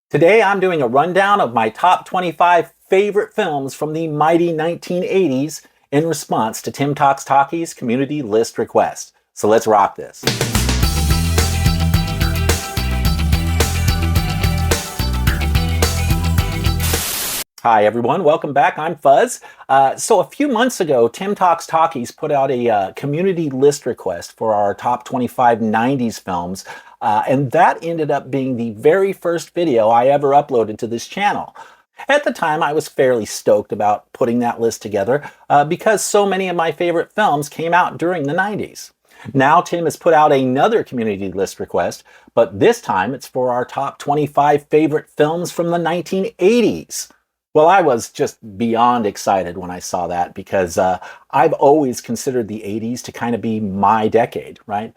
Today I'm doing a rundown of my top 25 favorite films from the mighty 1980s in response to Tim Talks Talkies community list request. So let's rock this. Hi everyone, welcome back. I'm Fuzz. So a few months ago, Tim Talks Talkies put out a community list request for our top 25 90s films, and that ended up being the very first video I ever uploaded to this channel. At the time, I was fairly stoked about putting that list together because so many of my favorite films came out during the 90s. Now Tim has put out another community list request, but this time it's for our top 25 favorite films from the 1980s. Well, I was just beyond excited when I saw that because I've always considered the 80s to kind of be my decade, right?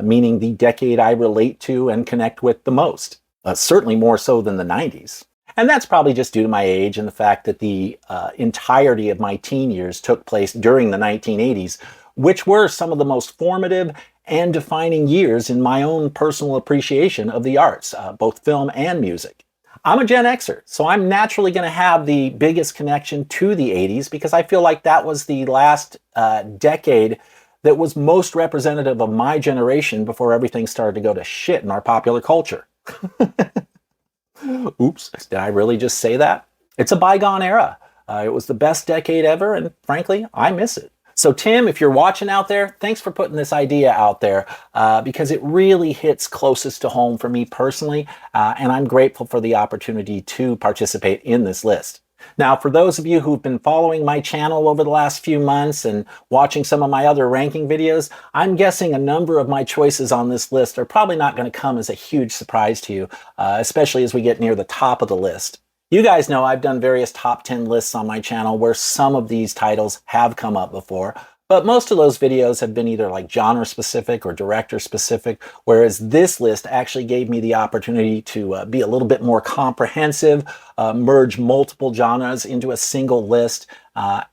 Meaning the decade I relate to and connect with the most, certainly more so than the 90s. And that's probably just due to my age and the fact that the entirety of my teen years took place during the 1980s, which were some of the most formative and defining years in my own personal appreciation of the arts, both film and music. I'm a Gen Xer, so I'm naturally going to have the biggest connection to the 80s because I feel like that was the last decade that was most representative of my generation before everything started to go to shit in our popular culture. Oops, did I really just say that? It's a bygone era. It was the best decade ever, and frankly, I miss it. So Tim, if you're watching out there, thanks for putting this idea out there because it really hits closest to home for me personally, and I'm grateful for the opportunity to participate in this list. Now, for those of you who've been following my channel over the last few months and watching some of my other ranking videos, I'm guessing a number of my choices on this list are probably not going to come as a huge surprise to you, especially as we get near the top of the list. You guys know I've done various top 10 lists on my channel where some of these titles have come up before, but most of those videos have been either like genre specific or director specific, whereas this list actually gave me the opportunity to be a little bit more comprehensive, merge multiple genres into a single list,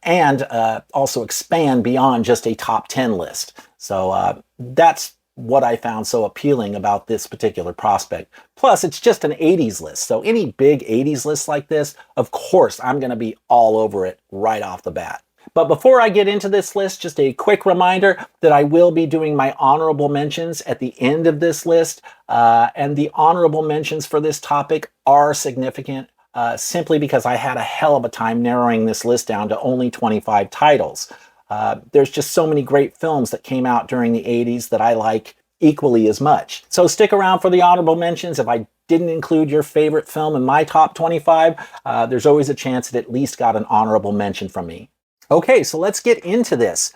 and also expand beyond just a top 10 list. So that's what I found so appealing about this particular prospect. Plus, it's just an 80s list, so any big 80s list like this, of course, I'm going to be all over it right off the bat. But before I get into this list, just a quick reminder that I will be doing my honorable mentions at the end of this list, and the honorable mentions for this topic are significant simply because I had a hell of a time narrowing this list down to only 25 titles. There's just so many great films that came out during the 80s that I like equally as much. So stick around for the honorable mentions. If I didn't include your favorite film in my top 25, there's always a chance it at least got an honorable mention from me. Okay, so let's get into this.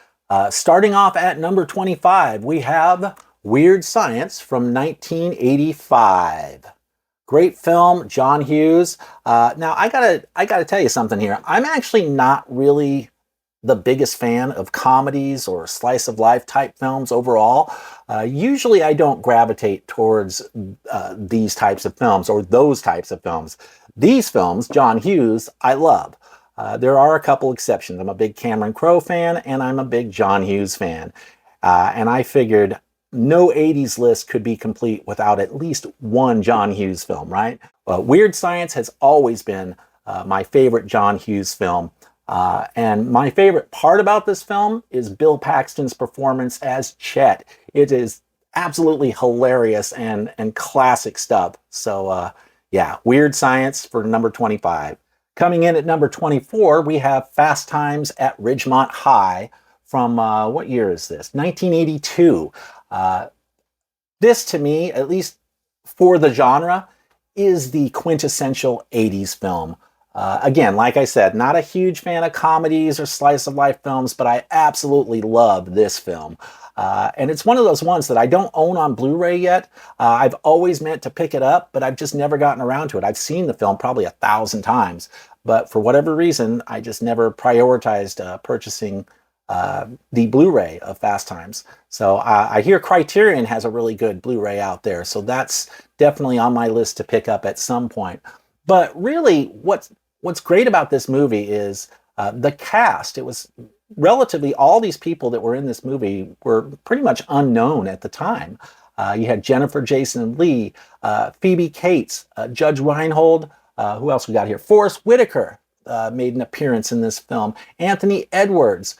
Starting off at number 25, we have Weird Science from 1985. Great film, John Hughes. Now I gotta tell you something here. I'm actually not really the biggest fan of comedies or slice of life type films overall. Usually I don't gravitate towards these types of films or those types of films. These films, John Hughes, I love. There are a couple exceptions. I'm a big Cameron Crowe fan and I'm a big John Hughes fan. And I figured no 80s list could be complete without at least one John Hughes film, right? Weird Science has always been my favorite John Hughes film. And my favorite part about this film is Bill Paxton's performance as Chet. It is absolutely hilarious and classic stuff. So yeah, Weird Science for number 25. Coming in at number 24, we have Fast Times at Ridgemont High from, what year is this? 1982. This to me, at least for the genre, is the quintessential 80s film. Again, like I said, not a huge fan of comedies or slice of life films, but I absolutely love this film. And it's one of those ones that I don't own on Blu-ray yet. I've always meant to pick it up, but I've just never gotten around to it. I've seen the film probably 1,000 times, but for whatever reason, I just never prioritized purchasing the Blu-ray of Fast Times. So I hear Criterion has a really good Blu-ray out there, so that's definitely on my list to pick up at some point. But really, what's great about this movie is the cast. It was relatively all these people that were in this movie were pretty much unknown at the time. You had Jennifer Jason Leigh, Phoebe Cates, Judge Reinhold. Who else we got here? Forrest Whitaker made an appearance in this film. Anthony Edwards,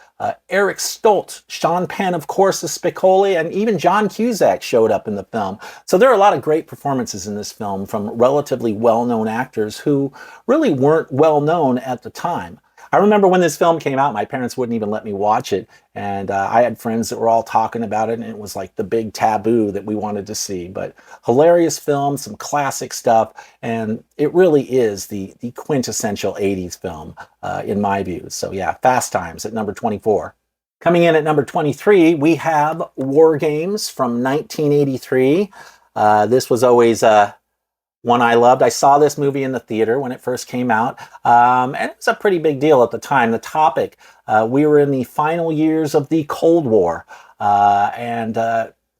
Eric Stoltz, Sean Penn, of course, as Spicoli, and even John Cusack showed up in the film. So there are a lot of great performances in this film from relatively well-known actors who really weren't well-known at the time. I remember when this film came out, my parents wouldn't even let me watch it, and I had friends that were all talking about it, and it was like the big taboo that we wanted to see. But hilarious film, some classic stuff, and it really is the quintessential 80s film, in my view. So yeah, Fast Times at number 24. Coming in at number 23, we have War Games from 1983. This was always one I loved. I saw this movie in the theater when it first came out, and it was a pretty big deal at the time. The topic, we were in the final years of the Cold War, and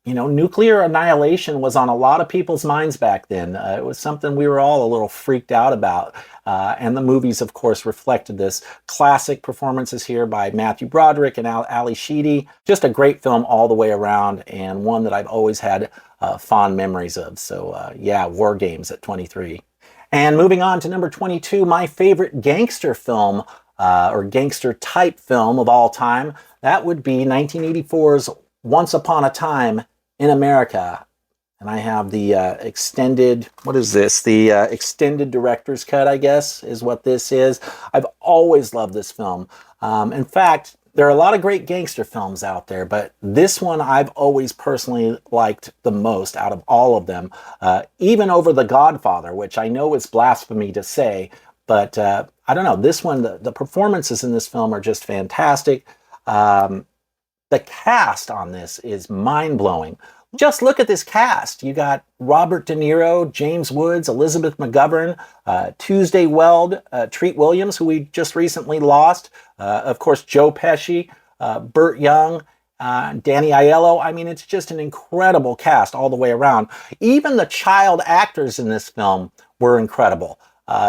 you know, nuclear annihilation was on a lot of people's minds back then. It was something we were all a little freaked out about, and the movies, of course, reflected this. Classic performances here by Matthew Broderick and Ali Sheedy. Just a great film all the way around, and one that I've always had fond memories of. So yeah, War Games at 23. And moving on to number 22, my favorite gangster film, or gangster type film of all time, that would be 1984's Once Upon a Time in America. And I have the extended, what is this? The extended director's cut, I guess, is what this is. I've always loved this film. In fact, there are a lot of great gangster films out there, but this one I've always personally liked the most out of all of them, even over The Godfather, which I know is blasphemy to say, but I don't know. This one, the performances in this film are just fantastic. The cast on this is mind-blowing. Just look at this cast. You got Robert De Niro, James Woods, Elizabeth McGovern, Tuesday Weld, Treat Williams, who we just recently lost, of course, Joe Pesci, Burt Young, Danny Aiello. I mean, it's just an incredible cast all the way around. Even the child actors in this film were incredible,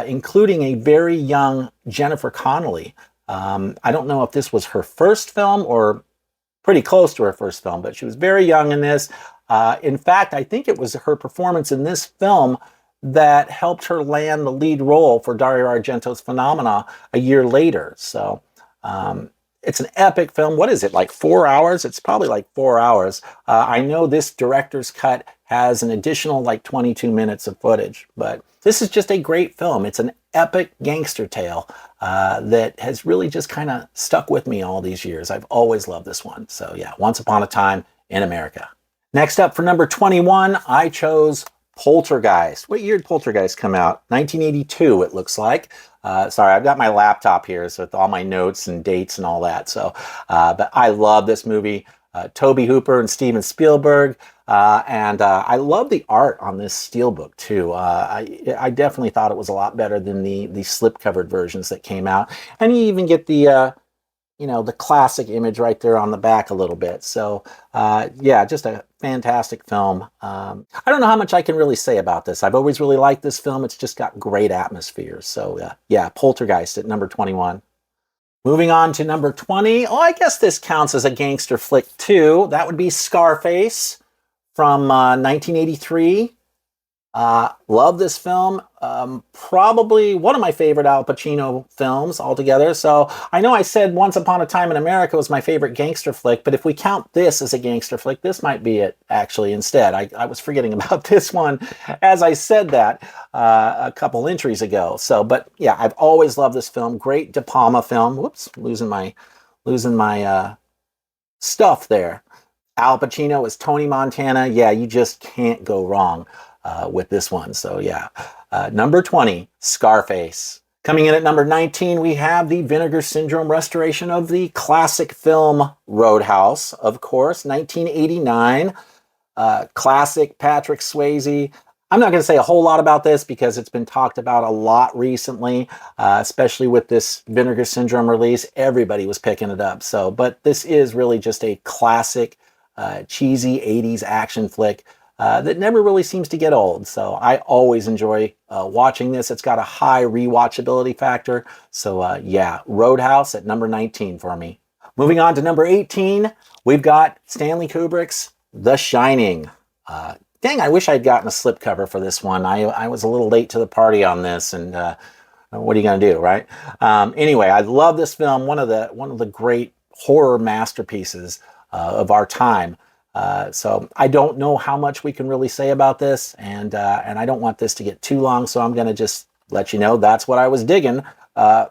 including a very young Jennifer Connelly. I don't know if this was her first film or pretty close to her first film, but she was very young in this. In fact, I think it was her performance in this film that helped her land the lead role for Dario Argento's Phenomena a year later. So it's an epic film. What is it, like 4 hours? It's probably like 4 hours. I know this director's cut has an additional like 22 minutes of footage, but this is just a great film. It's an epic gangster tale that has really just kind of stuck with me all these years. I've always loved this one. So yeah, Once Upon a Time in America. Next up for number 21, I chose Poltergeist. What year did Poltergeist come out? 1982, it looks like. Sorry, I've got my laptop here, so with all my notes and dates and all that. So, but I love this movie. Tobe Hooper and Steven Spielberg. And I love the art on this steelbook too. I definitely thought it was a lot better than the slipcovered versions that came out. And you even get the you know, the classic image right there on the back a little bit. So yeah, just a fantastic film. I don't know how much I can really say about this. I've always really liked this film. It's just got great atmosphere. So yeah, Poltergeist at number 21. Moving on to number 20. Oh, I guess this counts as a gangster flick too. That would be Scarface from 1983. Love this film. Probably one of my favorite Al Pacino films altogether. So I know I said Once Upon a Time in America was my favorite gangster flick, but if we count this as a gangster flick, this might be it actually instead. I was forgetting about this one as I said that a couple entries ago. So, but yeah, I've always loved this film. Great De Palma film. Whoops, losing my stuff there. Al Pacino as Tony Montana. Yeah, you just can't go wrong with this one. So yeah, number 20, Scarface. Coming in at number 19, we have the Vinegar Syndrome restoration of the classic film Roadhouse, of course, 1989. Classic Patrick Swayze. I'm not going to say a whole lot about this because it's been talked about a lot recently, especially with this Vinegar Syndrome release. Everybody was picking it up. So, but this is really just a classic, cheesy 80s action flick that never really seems to get old. So I always enjoy watching this. It's got a high rewatchability factor. So yeah, Roadhouse at number 19 for me. Moving on to number 18, we've got Stanley Kubrick's The Shining. Dang, I wish I'd gotten a slipcover for this one. I was a little late to the party on this, and what are you going to do, right? Anyway, I love this film. One of the great horror masterpieces of our time. So I don't know how much we can really say about this, and I don't want this to get too long, so I'm going to just let you know that's what I was digging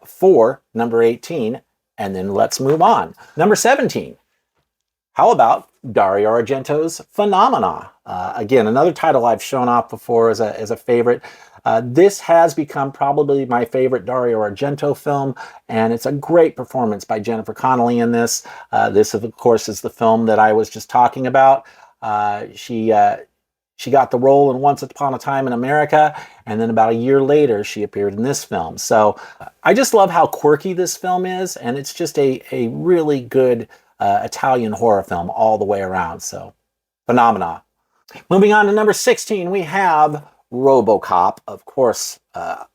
for number 18, and then let's move on. Number 17. How about Dario Argento's Phenomena? Again, another title I've shown off before as a favorite. This has become probably my favorite Dario Argento film, and it's a great performance by Jennifer Connelly in this. This, of course, is the film that I was just talking about. She got the role in Once Upon a Time in America, and then about a year later, she appeared in this film. So I just love how quirky this film is, and it's just a really good Italian horror film all the way around. So, Phenomena. Moving on to number 16, we have RoboCop. Of course,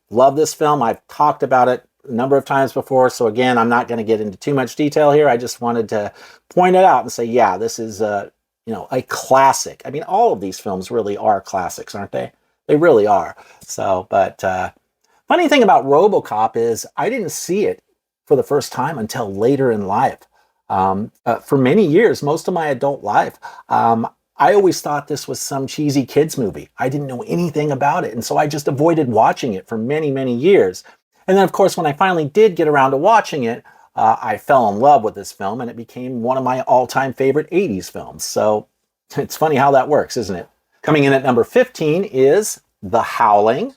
love this film. I've talked about it a number of times before, so again, I'm not going to get into too much detail here. I just wanted to point it out and say, yeah, this is a classic. I mean, all of these films really are classics, aren't they? They really are. So, but funny thing about RoboCop is I didn't see it for the first time until later in life. For many years, most of my adult life, I always thought this was some cheesy kids movie. I didn't know anything about it, and so I just avoided watching it for many, many years. And then, of course, when I finally did get around to watching it, I fell in love with this film, and it became one of my all-time favorite 80s films. So it's funny how that works, isn't it? Coming in at number 15 is The Howling.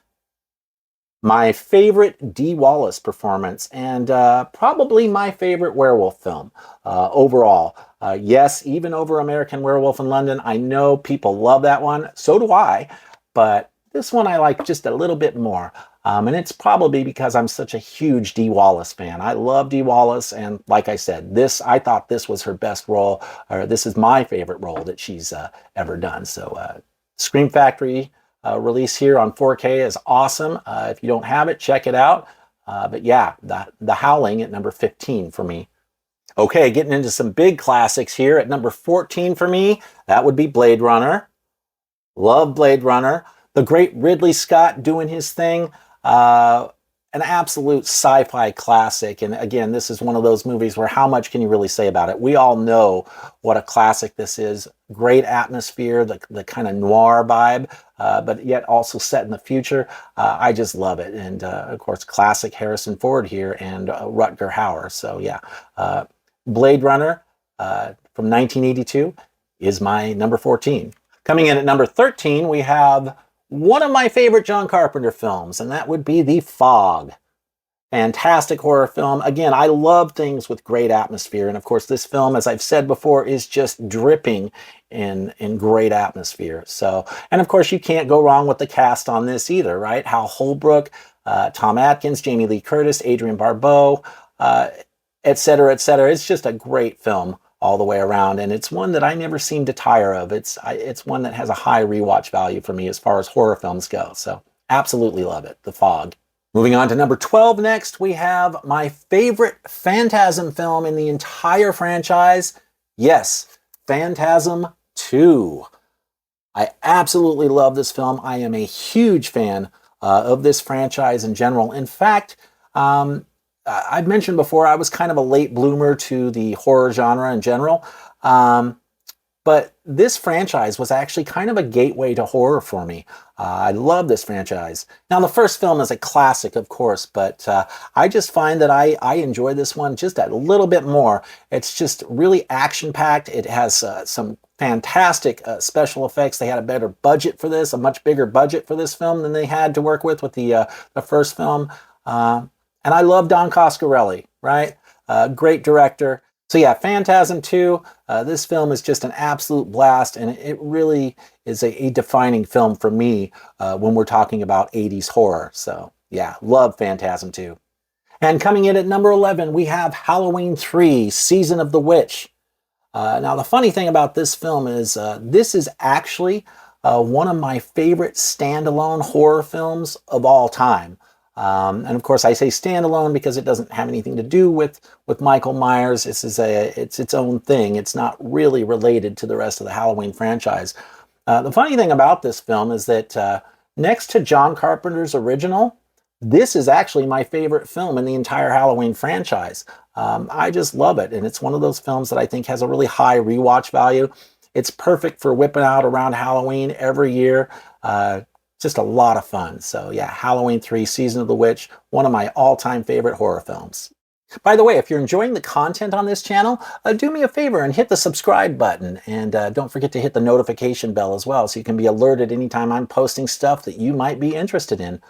My favorite Dee Wallace performance, and probably my favorite werewolf film overall. Yes, even over American Werewolf in London. I know people love that one. So do I. But this one I like just a little bit more. And it's probably because I'm such a huge Dee Wallace fan. I love Dee Wallace. And like I said, I thought this was her best role. Or this is my favorite role that she's ever done. So Scream Factory release here on 4K is awesome. If you don't have it, check it out. But yeah, The Howling at number 15 for me. Okay, getting into some big classics here. At number 14 for me, that would be Blade Runner. Love Blade Runner. The great Ridley Scott doing his thing. An absolute sci-fi classic. And again, this is one of those movies where how much can you really say about it? We all know what a classic this is. Great atmosphere, the kind of noir vibe, but yet also set in the future. I just love it. And of course, classic Harrison Ford here and Rutger Hauer. So yeah, Blade Runner from 1982 is my number 14. Coming in at number 13, we have one of my favorite John Carpenter films, and that would be The Fog. Fantastic horror film. Again, I love things with great atmosphere, and of course this film, as I've said before, is just dripping in great atmosphere. So, and of course you can't go wrong with the cast on this either, right? Hal Holbrook, Tom Atkins, Jamie Lee Curtis, Adrienne Barbeau, et cetera, et cetera. It's just a great film all the way around, and it's one that I never seem to tire of. It's one that has a high rewatch value for me as far as horror films go. So absolutely love it, The Fog. Moving on to number 12 next, we have my favorite Phantasm film in the entire franchise. Yes, Phantasm 2. I absolutely love this film. I am a huge fan of this franchise in general. In fact, I've mentioned before, I was kind of a late bloomer to the horror genre in general. But this franchise was actually kind of a gateway to horror for me. I love this franchise. Now, the first film is a classic, of course, but I just find that I enjoy this one just a little bit more. It's just really action-packed. It has some fantastic special effects. They had a better budget for this, a much bigger budget for this film than they had to work with the first film. And I love Don Coscarelli, right? Great director. So yeah, Phantasm 2, this film is just an absolute blast, and it really is a defining film for me when we're talking about 80s horror. So yeah, love Phantasm 2. And coming in at number 11, we have Halloween 3, Season of the Witch. Now the funny thing about this film is this is actually one of my favorite standalone horror films of all time. And of course, I say standalone because it doesn't have anything to do with Michael Myers. It's its own thing. It's not really related to the rest of the Halloween franchise. The funny thing about this film is that next to John Carpenter's original, this is actually my favorite film in the entire Halloween franchise. I just love it, and it's one of those films that I think has a really high rewatch value. It's perfect for whipping out around Halloween every year. Just a lot of fun. So yeah, Halloween 3, Season of the Witch, one of my all-time favorite horror films. By the way, if you're enjoying the content on this channel, do me a favor and hit the subscribe button. And don't forget to hit the notification bell as well so you can be alerted anytime I'm posting stuff that you might be interested in.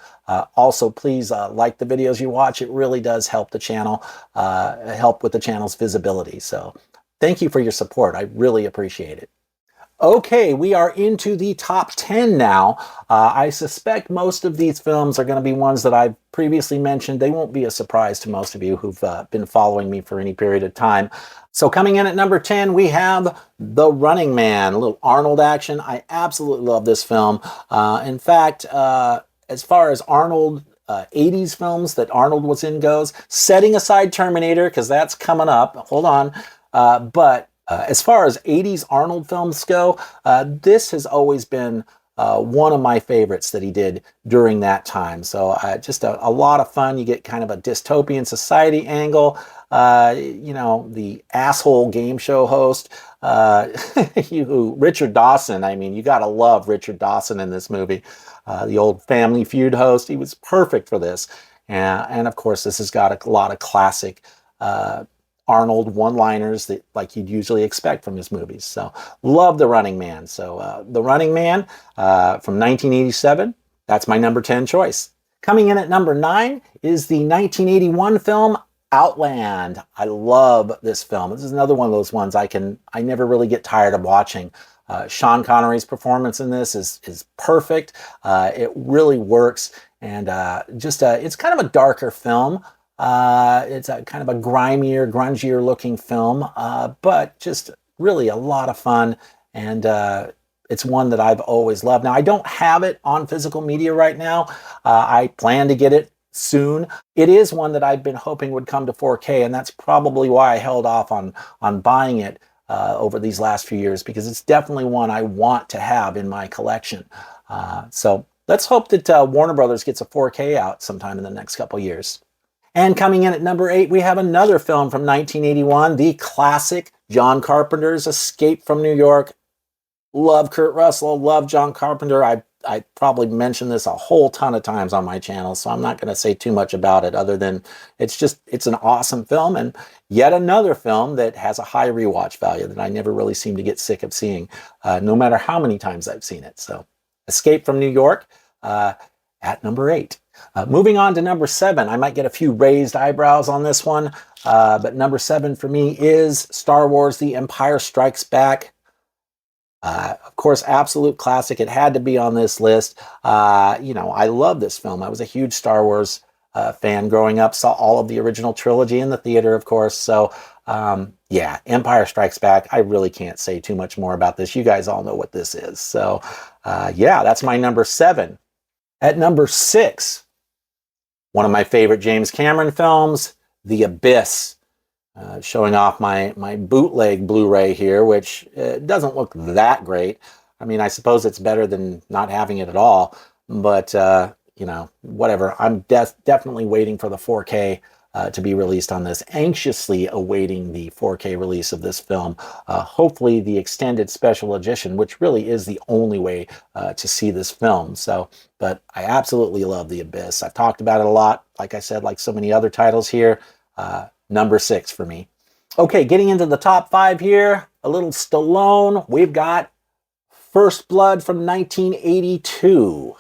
Also, please like the videos you watch. It really does help the channel, help with the channel's visibility. So thank you for your support. I really appreciate it. Okay, we are into the top 10 now. I suspect most of these films are going to be ones that I've previously mentioned. They won't be a surprise to most of you who've been following me for any period of time. So coming in at number 10, we have The Running Man, a little Arnold action. I absolutely love this film. In fact, as far as Arnold 80s films that Arnold was in goes, setting aside Terminator, because that's coming up, hold on, but as far as 80s Arnold films go, this has always been one of my favorites that he did during that time. So just a lot of fun. You get kind of a dystopian society angle. You know, the asshole game show host, Richard Dawson. I mean, you got to love Richard Dawson in this movie. The old Family Feud host. He was perfect for this. And of course, this has got a lot of classic Arnold one-liners that like you'd usually expect from his movies. So love The Running Man. So The Running Man from 1987, that's my number 10 choice. Coming in at number 9 is the 1981 film Outland. I love this film. This is another one of those ones I never really get tired of watching. Sean Connery's performance in this is perfect. It really works, and it's kind of a darker film. It's a kind of a grimier, grungier looking film, but just really a lot of fun. And it's one that I've always loved. Now, I don't have it on physical media right now. I plan to get it soon. It is one that I've been hoping would come to 4K, and that's probably why I held off on buying it over these last few years, because it's definitely one I want to have in my collection. So let's hope that Warner Brothers gets a 4K out sometime in the next couple years. And coming in at number 8, we have another film from 1981, the classic John Carpenter's Escape from New York. Love Kurt Russell, love John Carpenter. I probably mentioned this a whole ton of times on my channel, so I'm not going to say too much about it other than it's an awesome film, and yet another film that has a high rewatch value that I never really seem to get sick of seeing, no matter how many times I've seen it. So Escape from New York at number 8. Moving on to number 7, I might get a few raised eyebrows on this one, but number 7 for me is Star Wars: The Empire Strikes Back. Of course, absolute classic. It had to be on this list. You know, I love this film. I was a huge Star Wars fan growing up, saw all of the original trilogy in the theater, of course. So, yeah, Empire Strikes Back. I really can't say too much more about this. You guys all know what this is. So, yeah, that's my number 7. At number 6, one of my favorite James Cameron films, The Abyss. Showing off my bootleg Blu-ray here, which doesn't look that great. I mean, I suppose it's better than not having it at all, but you know, whatever. I'm definitely waiting for the 4K to be released on this. Anxiously awaiting the 4K release of this film. Hopefully the extended special edition, which really is the only way to see this film. So, but I absolutely love The Abyss. I've talked about it a lot. Like I said, like so many other titles here, number 6 for me. Okay, getting into the top 5 here, a little Stallone. We've got First Blood from 1982.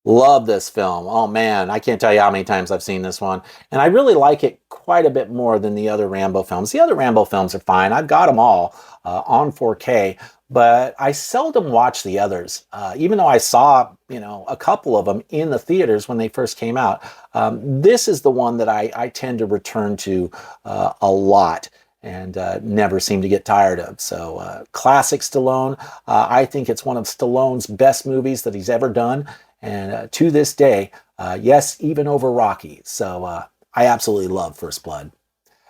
Love this film. Oh man, I can't tell you how many times I've seen this one. And I really like it quite a bit more than the other Rambo films. The other Rambo films are fine. I've got them all on 4K, but I seldom watch the others. Even though I saw, you know, a couple of them in the theaters when they first came out. This is the one that I tend to return to a lot and never seem to get tired of. So classic Stallone. I think it's one of Stallone's best movies that he's ever done. And to this day, yes, even over Rocky. So I absolutely love First Blood.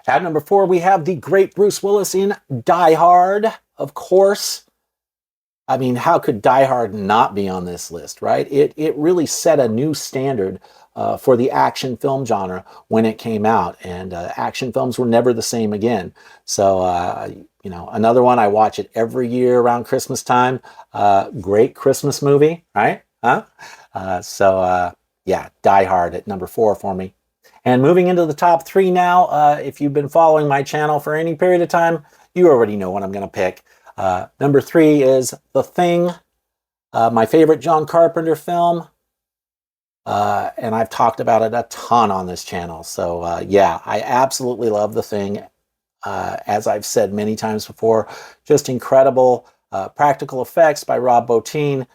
At number 4, we have the great Bruce Willis in Die Hard, of course. I mean, how could Die Hard not be on this list, right? It really set a new standard for the action film genre when it came out, and action films were never the same again. So, you know, another one, I watch it every year around Christmas time. Great Christmas movie, right? Huh? Yeah, Die Hard at number 4 for me. And moving into the top 3 now, if you've been following my channel for any period of time, you already know what I'm going to pick. Number 3 is The Thing, my favorite John Carpenter film. And I've talked about it a ton on this channel. So yeah, I absolutely love The Thing. As I've said many times before, just incredible practical effects by Rob Bottin.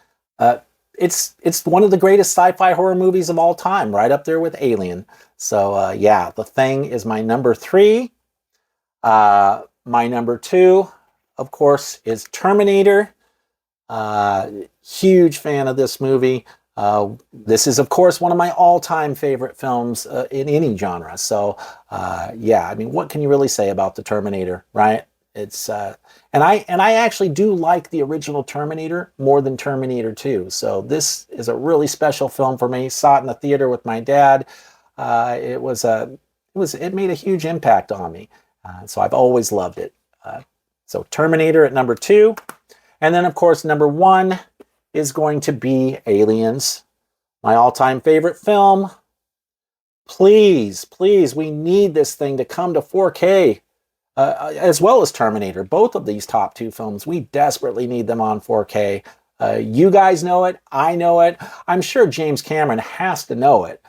It's one of the greatest sci-fi horror movies of all time, right up there with Alien. So yeah, The Thing is my number 3. My number 2, of course, is Terminator. Huge fan of this movie. This is, of course, one of my all-time favorite films in any genre. So, yeah, I mean, what can you really say about the Terminator, right? It's and I actually do like the original Terminator more than Terminator 2. So this is a really special film for me. Saw it in the theater with my dad. It made a huge impact on me. So I've always loved it. So Terminator at number 2. And then, of course, number 1 is going to be Aliens, my all-time favorite film. Please, please, we need this thing to come to 4K, as well as Terminator. Both of these top 2 films, we desperately need them on 4K. You guys know it. I know it. I'm sure James Cameron has to know it.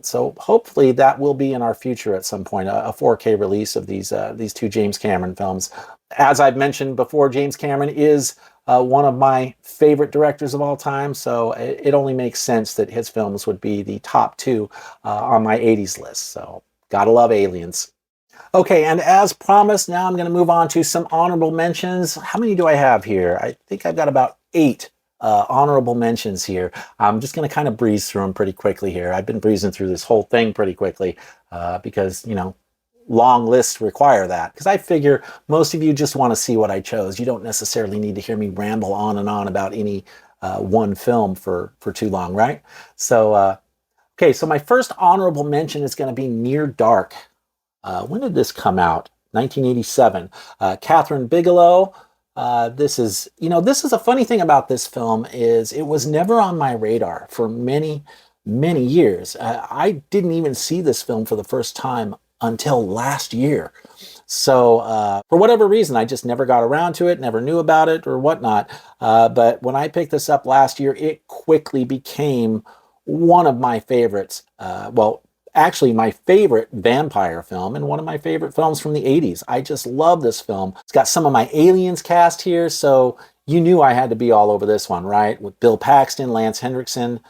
So hopefully that will be in our future at some point, a 4K release of these 2 James Cameron films. As I've mentioned before, James Cameron is one of my favorite directors of all time, so it only makes sense that his films would be the top 2 on my 80s list. So gotta love Aliens. Okay, and as promised, now I'm going to move on to some honorable mentions. How many do I have here? I think I've got about 8 honorable mentions here. I'm just going to kind of breeze through them pretty quickly here. I've been breezing through this whole thing pretty quickly because, you know, long lists require that. Because I figure most of you just want to see what I chose. You don't necessarily need to hear me ramble on and on about any one film for too long, right? So, okay, so my first honorable mention is going to be Near Dark. When did this come out? 1987. Catherine Bigelow. This is a funny thing about this film is it was never on my radar for many, many years. I didn't even see this film for the first time until last year. So for whatever reason, I just never got around to it, never knew about it or whatnot. But when I picked this up last year, it quickly became one of my favorites. Well, actually my favorite vampire film and one of my favorite films from the 80s. I just love this film. It's got some of my Aliens cast here, so you knew I had to be all over this one, right? With Bill Paxton, Lance Henriksen,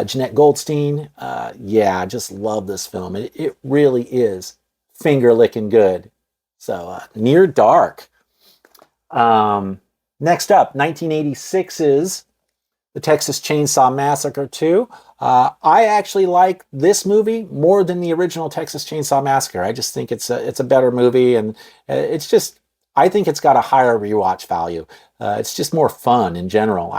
Jeanette Goldstein. Yeah, I just love this film. It really is finger-licking good. So, Near Dark. Next up, 1986's The Texas Chainsaw Massacre 2. I actually like this movie more than the original Texas Chainsaw Massacre. I just think it's a better movie, and I think it's got a higher rewatch value. It's just more fun in general.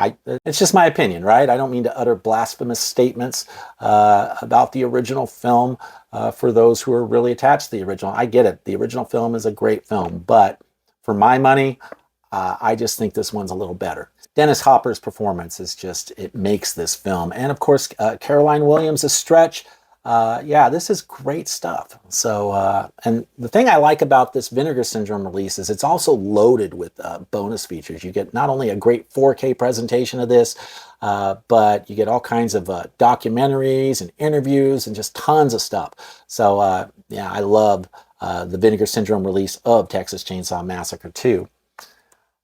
It's just my opinion, right? I don't mean to utter blasphemous statements about the original film for those who are really attached to the original. I get it. The original film is a great film, but for my money, I just think this one's a little better. Dennis Hopper's performance is just, it makes this film. And of course, Caroline Williams' Stretch. Yeah, this is great stuff. So, and the thing I like about this Vinegar Syndrome release is it's also loaded with bonus features. You get not only a great 4K presentation of this, but you get all kinds of documentaries and interviews and just tons of stuff. So, yeah, I love the Vinegar Syndrome release of Texas Chainsaw Massacre 2.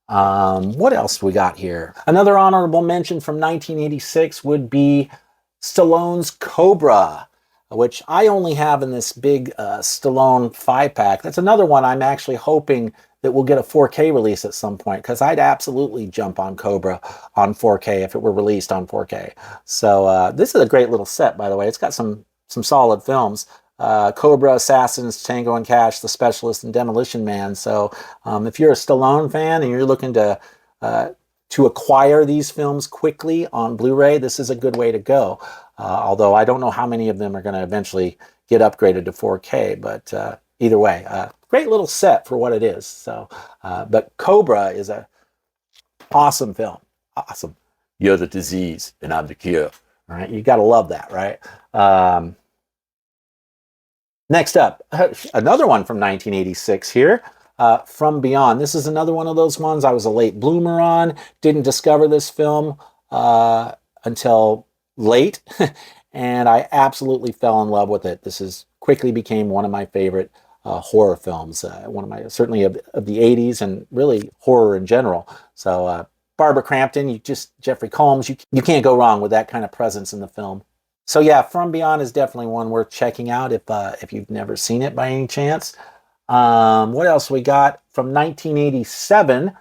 What else we got here? Another honorable mention from 1986 would be Stallone's Cobra, which I only have in this big Stallone 5-pack. That's another one I'm actually hoping that we'll get a 4K release at some point, because I'd absolutely jump on Cobra on 4K if it were released on 4K. So this is a great little set, by the way. It's got some solid films. Cobra, Assassins, Tango and Cash, The Specialist, and Demolition Man. So if you're a Stallone fan and you're looking to to acquire these films quickly on Blu-ray, this is a good way to go. Although I don't know how many of them are going to eventually get upgraded to 4K, but either way, great little set for what it is. So, but Cobra is a awesome film. Awesome. You're the disease and I'm the cure. All right, you got to love that, right? Next up, another one from 1986 here. From Beyond. This is another one of those ones I was a late bloomer on. Didn't discover this film until late, and I absolutely fell in love with it. This is quickly became one of my favorite horror films. One of my certainly of the 80s and really horror in general. So Barbara Crampton, Jeffrey Combs, you can't go wrong with that kind of presence in the film. So yeah, From Beyond is definitely one worth checking out if you've never seen it by any chance. What else we got? From 1987,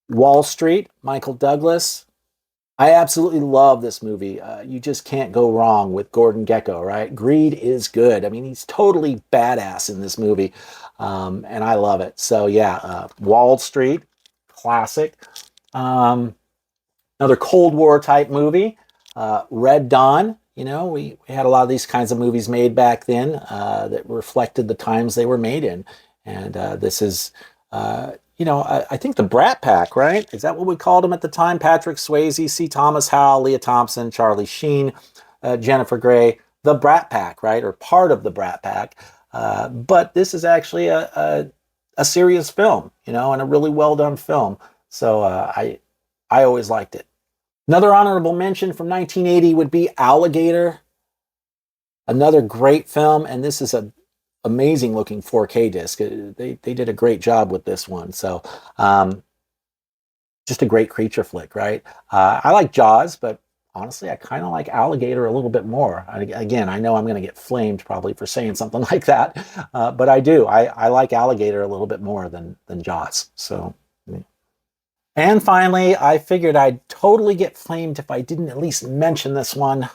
Wall Street, Michael Douglas. I absolutely love this movie. You just can't go wrong with Gordon Gekko, right? Greed is good. I mean, he's totally badass in this movie, and I love it. So yeah, Wall Street, classic. Another Cold War type movie, Red Dawn. You know, we had a lot of these kinds of movies made back then that reflected the times they were made in. And this is, you know, I think the Brat Pack, right? Is that what we called them at the time? Patrick Swayze, C. Thomas Howell, Leah Thompson, Charlie Sheen, Jennifer Grey, the Brat Pack, right? Or part of the Brat Pack. But this is actually a serious film, you know, and a really well done film. So I always liked it. Another honorable mention from 1980 would be Alligator. Another great film, and this is an amazing looking 4K disc. They did a great job with this one. So just a great creature flick, right? I like Jaws, but honestly, I kind of like Alligator a little bit more. Again, I know I'm going to get flamed probably for saying something like that, but I do. I like Alligator a little bit more than Jaws. So. And finally, I figured I'd totally get flamed if I didn't at least mention this one.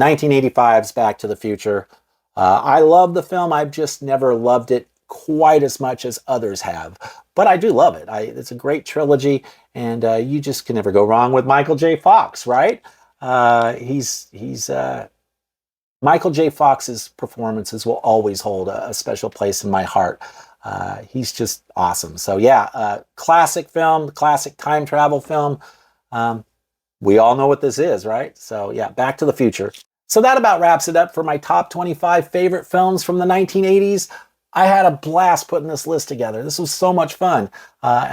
1985's Back to the Future. I love the film. I've just never loved it quite as much as others have. But I do love it. It's a great trilogy, and you just can never go wrong with Michael J. Fox, right? Michael J. Fox's performances will always hold a special place in my heart. He's just awesome. So yeah, classic film, classic time travel film. We all know what this is, right? So yeah, Back to the Future. So that about wraps it up for my top 25 favorite films from the 1980s. I had a blast putting this list together. This was so much fun.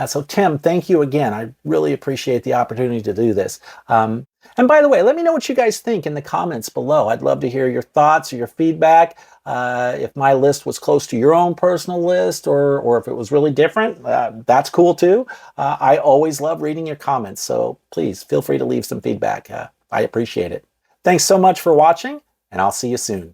So Tim, thank you again. I really appreciate the opportunity to do this. And by the way, let me know what you guys think in the comments below. I'd love to hear your thoughts or your feedback. If my list was close to your own personal list or if it was really different, that's cool too. I always love reading your comments, so please feel free to leave some feedback. I appreciate it. Thanks so much for watching, and I'll see you soon.